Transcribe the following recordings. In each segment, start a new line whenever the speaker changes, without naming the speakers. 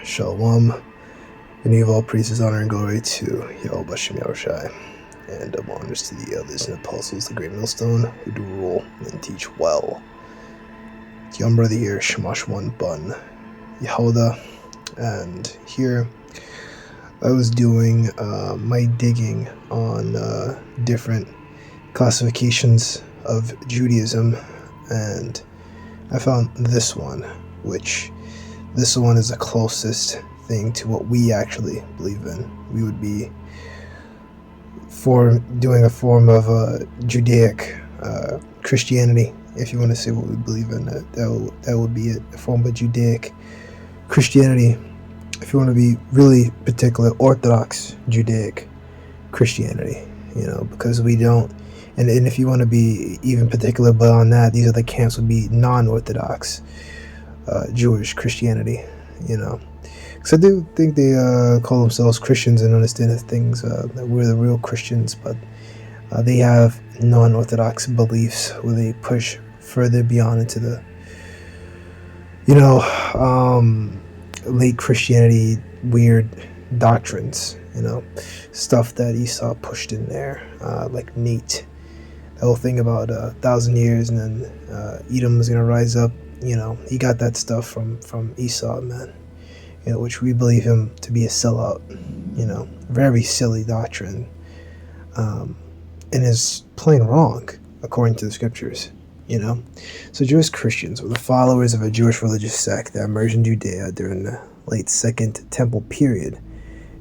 Shalom. In name of all praises, honor, and glory to Yahawashi, and honors to the elders and apostles, the great millstone, who do rule and teach well. Young brother here, Shamash One Bun, Yehoda, and here I was doing my digging on different classifications of Judaism, and I found this one, which this one is the closest thing to what we actually believe in. We would be doing a form of Judaic Christianity, if you want to say what we believe in. That would be it, a form of Judaic Christianity. If you want to be really particular, Orthodox Judaic Christianity, because we don't. And if you want to be even particular beyond that, these other camps would be non-Orthodox Jewish Christianity, because I do think they call themselves Christians and understand that things that we're the real Christians, but they have non-Orthodox beliefs where they push further beyond into the late Christianity weird doctrines, stuff that Esau pushed in there, like Nate, the whole thing about 1,000 years and then Edom was gonna rise up. He got that stuff from Esau, man. Which we believe him to be a sellout. Very silly doctrine, and is plain wrong according to the scriptures. So Jewish Christians were the followers of a Jewish religious sect that emerged in Judea during the late Second Temple period.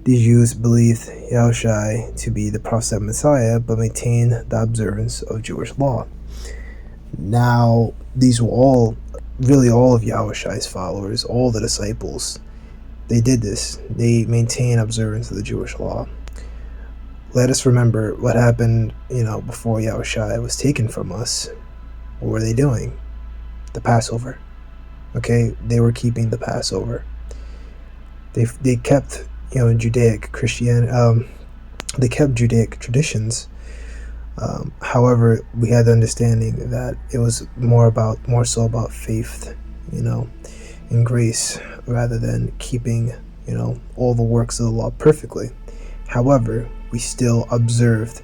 These Jews believed Yahawashi to be the prophet Messiah, but maintained the observance of Jewish law. Now, these were all of Yahawashi's followers, all the disciples. They did this. They maintain observance of the Jewish law. Let us remember what happened, before Yahawashi was taken from us. What were they doing? The Passover. Okay, they were keeping the Passover. They kept, Judaic Christianity. They kept Judaic traditions. However, we had the understanding that it was more so about faith, and grace, rather than keeping, all the works of the law perfectly. However, we still observed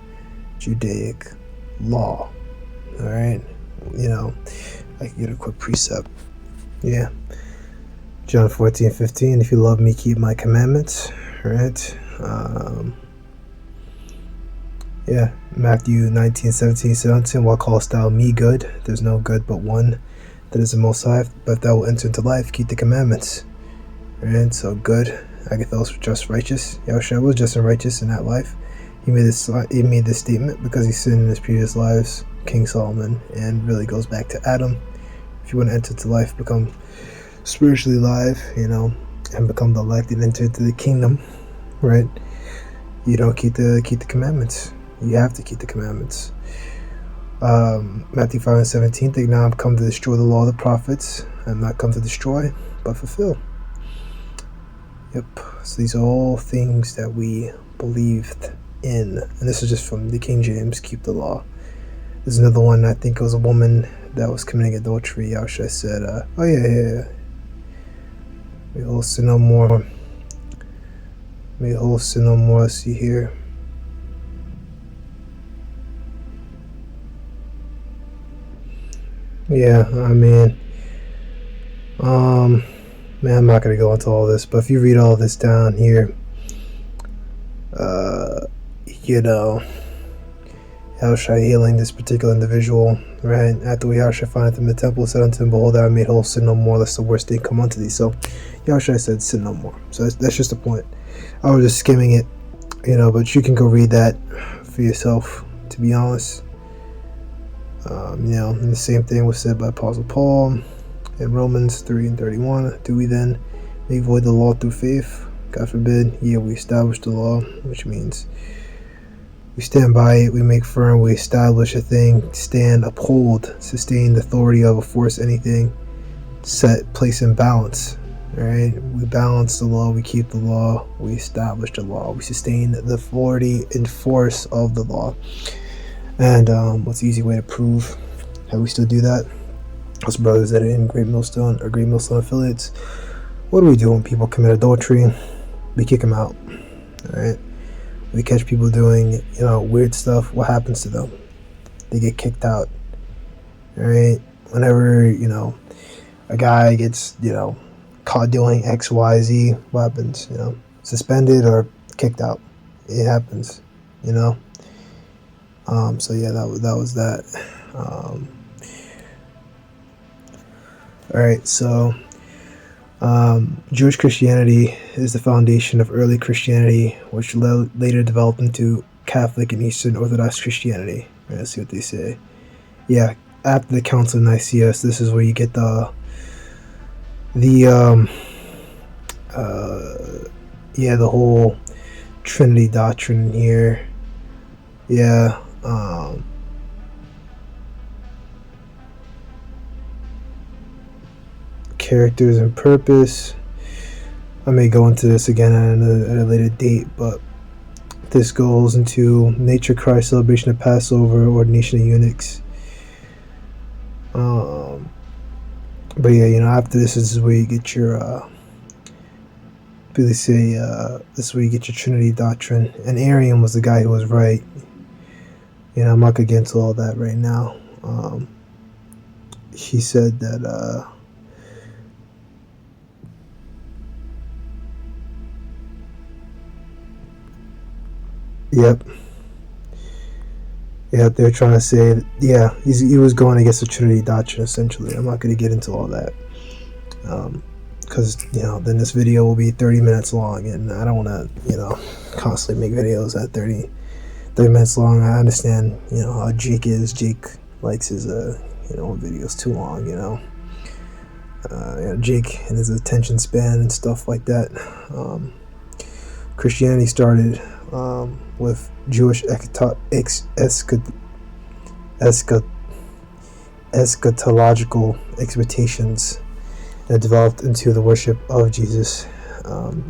Judaic law. All right, I can get a quick precept. Yeah, John 14:15. If you love me, keep my commandments. Right. Yeah, Matthew 19:17. Why callest thou me good? There's no good but one, that is the Most High. But if thou wilt enter into life, keep the commandments. Right, so good. Agathos, just, righteous. Yahawashi was just and righteous in that life. He made this statement because he sinned in his previous lives, King Solomon, and really goes back to Adam. If you want to enter into life, become spiritually alive, and become the elect and enter into the kingdom, right? You don't keep the commandments. You have to keep the commandments. Matthew 5:17. Think not, I've come to destroy the law of the prophets. I'm not come to destroy, but fulfill. Yep. So these are all things that we believed in, and this is just from the King James. Keep the law. There's another one. I think it was a woman that was committing adultery. Yahawashi said, "Oh yeah. May the whole sin no more. May the whole sin no more." See here. Yeah, man, I'm not gonna go into all this, but if you read all this down here, Yahawashi healing this particular individual, right? After Yahawashi findeth him in the temple, said unto him, "Behold, I have made whole, sin no more, lest the worst thing come unto thee." So Yahawashi said, "Sin no more." So that's just the point. I was just skimming it, but you can go read that for yourself, to be honest. And the same thing was said by Apostle Paul in Romans 3:31. Do we then make void the law through faith? God forbid. Yeah, we establish the law, which means we stand by it, we make firm, we establish a thing, stand, uphold, sustain the authority of a force, anything, set, place in balance. Alright, we balance the law, we keep the law, we establish the law, we sustain the authority and force of the law. And what's the easy way to prove how we still do that? Us brothers that are in Great Millstone or Great Millstone affiliates, what do we do when people commit adultery? We kick them out. All right. We catch people doing, weird stuff. What happens to them? They get kicked out. All right. Whenever, a guy gets, caught doing X, Y, Z, what happens? Suspended or kicked out. It happens, So yeah, that was that. All right, so Jewish Christianity is the foundation of early Christianity, which later developed into Catholic and Eastern Orthodox Christianity. Right, let's see what they say. Yeah, after the Council of Nicaea, this is where you get the whole Trinity doctrine here. Yeah. Characters and purpose. I may go into this again at a later date, but this goes into nature, Christ, celebration of Passover, ordination of eunuchs. But yeah, after this is where you get your this is where you get your Trinity doctrine. And Arian was the guy who was right. I'm not gonna get into all that right now. He said that they're trying to say, he was going against the Trinity doctrine, essentially. I'm not going to get into all that. Because, then this video will be 30 minutes long, and I don't want to, constantly make videos at 30 minutes long. I understand, how Jake is. Jake likes his, videos too long, Jake and his attention span and stuff like that. Christianity started with Jewish eschatological expectations that developed into the worship of Jesus,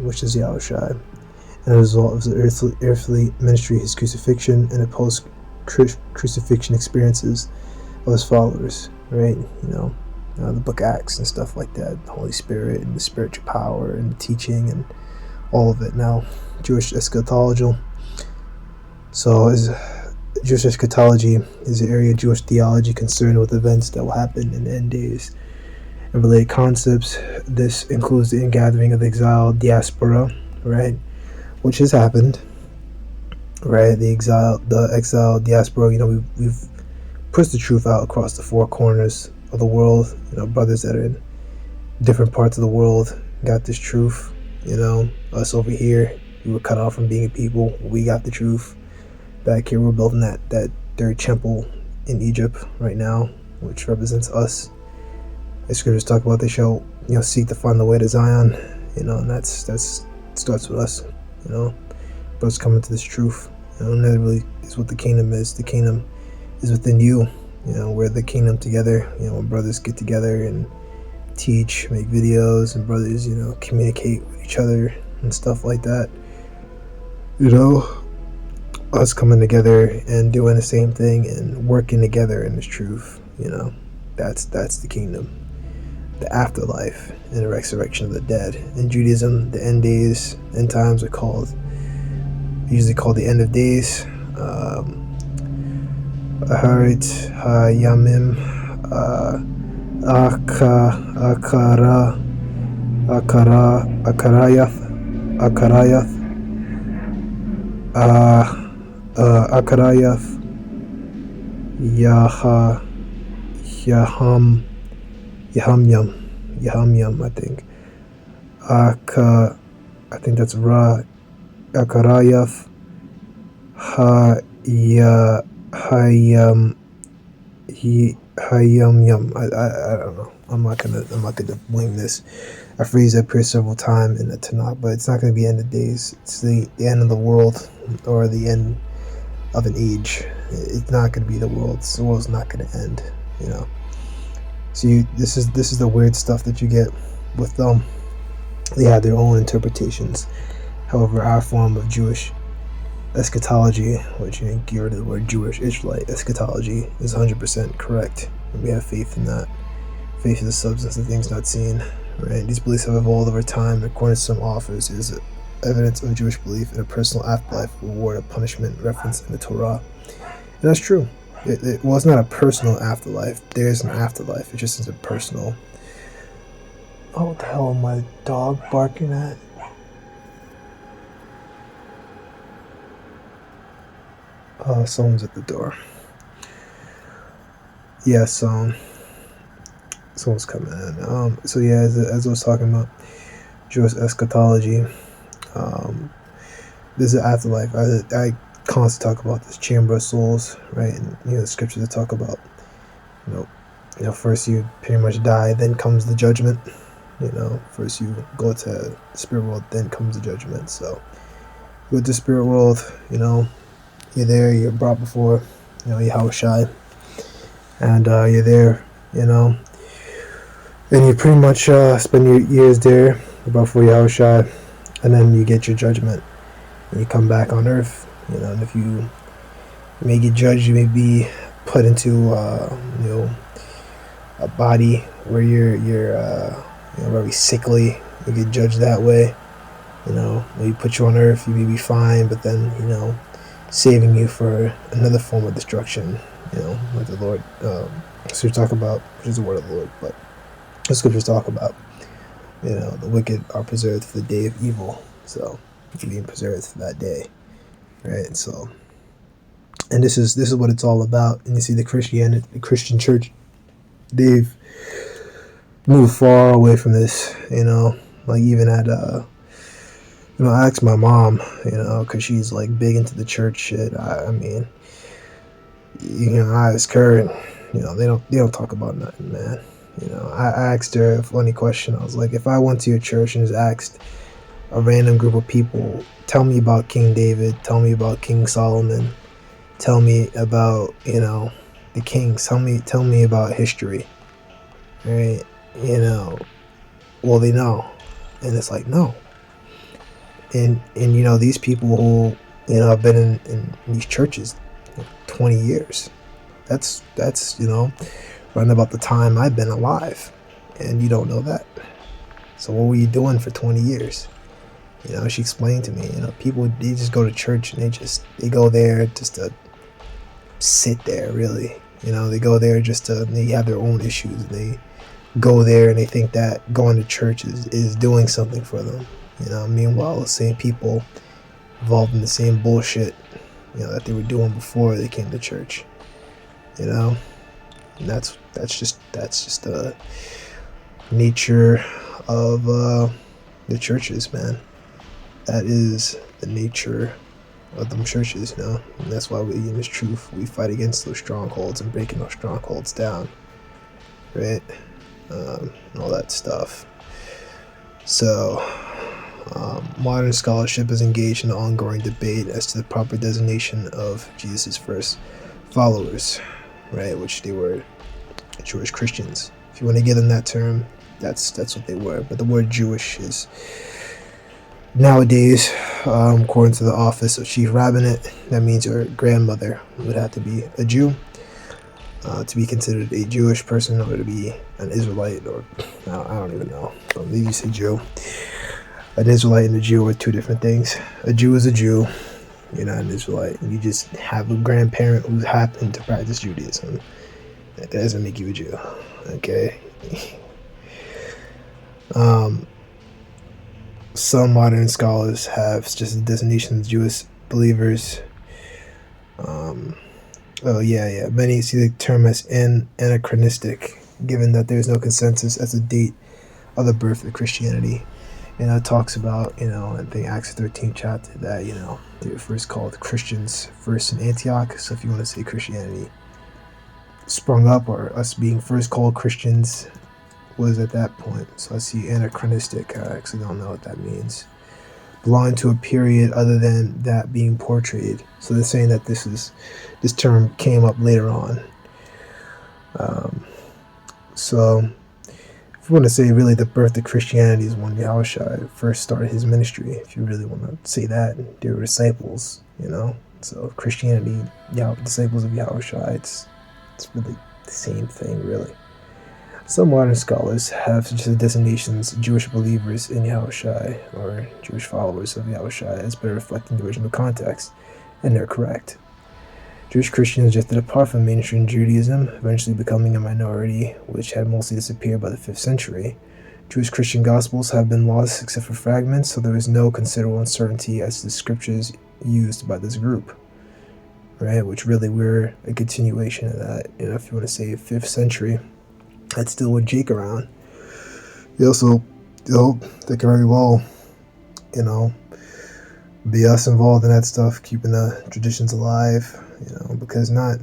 which is Yahawashi, and as a result of the earthly ministry, his crucifixion, and the post-crucifixion experiences of his followers, right? The book of Acts and stuff like that, the Holy Spirit and the spiritual power and the teaching and all of it. Now, Jewish eschatology. So, Jewish eschatology is an area of Jewish theology concerned with events that will happen in the end days and related concepts. This includes the ingathering of the exiled diaspora, right, which has happened, right? The exiled diaspora. We've pushed the truth out across the four corners of the world. Brothers that are in different parts of the world got this truth. Us over here, we were cut off from being a people. We got the truth. Back here, we're building that third temple in Egypt right now, which represents us. The scriptures talk about they shall, seek to find the way to Zion, and that's starts with us, But it's coming to this truth, and that really is what the kingdom is. The kingdom is within you. We're the kingdom together. When brothers get together and teach, make videos, and brothers, communicate with each other and stuff like that. Us coming together and doing the same thing and working together in this truth, that's the kingdom. The afterlife and the resurrection of the dead. In Judaism, the end days, end times are usually called the end of days. Aharit Hayamim Akarayath Yahamyam, I think. I think that's Ra. Akarayath Hayamyam. I don't know. I'm not gonna blame this. A phrase that appears several times in the Tanakh, but it's not gonna be end of days. It's the end of the world, or the end of an age. It's not gonna be the world. The world's not gonna end. So this is the weird stuff that you get with them. They have their own interpretations. However, our form of Jewish eschatology, which you get rid of the word Jewish, Israelite eschatology, is 100% correct. And we have faith in that. Faith is the substance of things not seen, right? These beliefs have evolved over time, and according to some authors, is evidence of Jewish belief in a personal afterlife, reward, or punishment referenced in the Torah. And that's true. Well, it's not a personal afterlife. There's an afterlife. It just isn't personal. Oh, what the hell am my dog barking at? Someone's at the door. Yeah, someone's coming in. So yeah, as I was talking about Jewish eschatology, there's an afterlife. I constantly talk about this chamber of souls, right? And the scriptures that talk about, first you pretty much die, then comes the judgment. First you go to the spirit world, then comes the judgment. So you go to the spirit world, you're there, you're brought before, Yahawashi, and you're there, and you pretty much spend your years there before Yahawashi, and then you get your judgment, and you come back on earth, and if you may get judged, you may be put into, a body where you're very sickly. You get judged that way. Maybe put you on earth, you may be fine, but then, saving you for another form of destruction, like the Lord, so talk about, which is the word of the Lord, but the scriptures talk about, the wicked are preserved for the day of evil, so you're being preserved for that day, right? So, and this is what it's all about. And you see the Christian church, they've moved far away from this, like even at, I asked my mom, because she's like big into the church shit. I mean, I asked her, and they don't talk about nothing, man. I asked her a funny question. I was like, if I went to your church and just asked a random group of people, tell me about King David, tell me about King Solomon, tell me about the kings, tell me about history, right? Well, they know, and it's like no. And these people who have been in these churches 20 years, that's around about the time I've been alive, and you don't know that. So what were you doing for 20 years? She explained to me, people, they just go to church and they go there just to sit there, really. They go there just to, they have their own issues, and they go there and they think that going to church is doing something for them. Meanwhile, the same people involved in the same bullshit, that they were doing before they came to church. And that's just the nature of the churches, man. That is the nature of them churches, and that's why we, in this truth, we fight against those strongholds and breaking those strongholds down, right? And all that stuff. So, modern scholarship is engaged in an ongoing debate as to the proper designation of Jesus' first followers, right? Which they were Jewish Christians. If you want to give them that term, that's what they were. But the word Jewish is nowadays, according to the office of chief rabbinate, that means your grandmother would have to be a Jew to be considered a Jewish person, or to be an Israelite, or I don't even know. Maybe you say Jew. An Israelite and a Jew are two different things. A Jew is a Jew. You're not an Israelite. You just have a grandparent who happened to practice Judaism. That doesn't make you a Jew. Okay? Some modern scholars have just a designation of Jewish believers. Many see the term as anachronistic, given that there is no consensus as a date of the birth of Christianity. It talks about, I think Acts 13th chapter, that, they were first called Christians first in Antioch. So if you want to say Christianity sprung up, or us being first called Christians was at that point. So I see anachronistic. I actually don't know what that means. Belonging to a period other than that being portrayed. So they're saying that this term came up later on. So if you want to say really the birth of Christianity is when Yahawashi first started his ministry, if you really want to say that, they were disciples, So Christianity, disciples of Yahawashi, it's really the same thing, really. Some modern scholars have suggested designations Jewish believers in Yahawashi or Jewish followers of Yahawashi as better reflecting the original context, and they're correct. Jewish Christians drifted apart from mainstream Judaism, eventually becoming a minority, which had mostly disappeared by the 5th century. Jewish Christian Gospels have been lost except for fragments, so there is no considerable uncertainty as to the scriptures used by this group. Right, which really we're a continuation of that. If you want to say 5th century, that's still with Jake around. They also, they can very well, be us involved in that stuff, keeping the traditions alive. Because not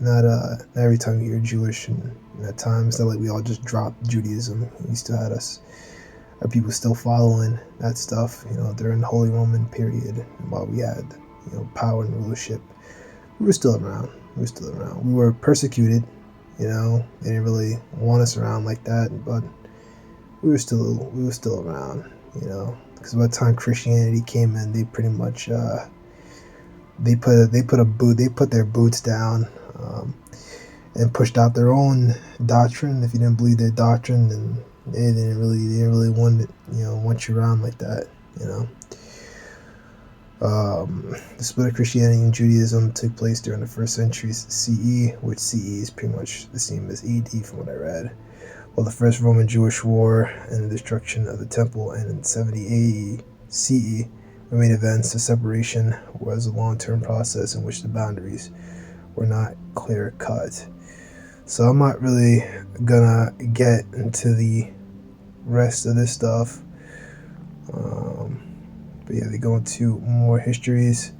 every time you hear Jewish in that time, it's not like we all just dropped Judaism. We still had our people still following that stuff. During the Holy Roman period, and while we had power and rulership, we were still around. We were persecuted. They didn't really want us around like that, but we were still around. Because by the time Christianity came in, they pretty much they put their boots down and pushed out their own doctrine. If you didn't believe their doctrine, then they didn't really want you around like that. The split of Christianity and Judaism took place during the 1st century CE, which CE is pretty much the same as AD from what I read. While the First Roman-Jewish War and the destruction of the Temple and in 70 AE CE were main events, the separation was a long-term process in which the boundaries were not clear-cut. So I'm not really gonna get into the rest of this stuff. But yeah, they go into more histories.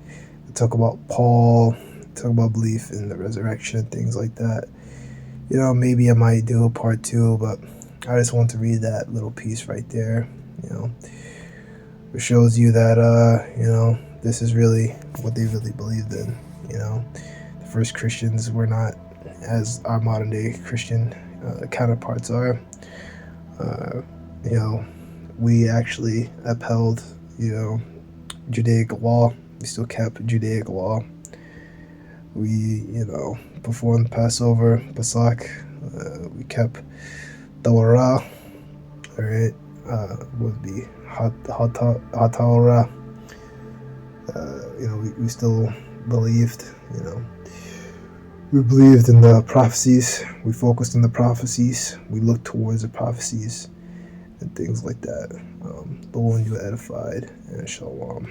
They talk about Paul, talk about belief in the resurrection and things like that. Maybe I might do a part 2, but I just want to read that little piece right there. It shows you that this is really what they really believed in. The first Christians were not as our modern day Christian counterparts are. We actually upheld Judaic law. We still kept Judaic law. We performed Passover, Pesach. We kept the Torah. All right, would be Hatorah. We still believed. We believed in the prophecies. We focused on the prophecies. We looked towards the prophecies and things like that. The one you edified, and shalom.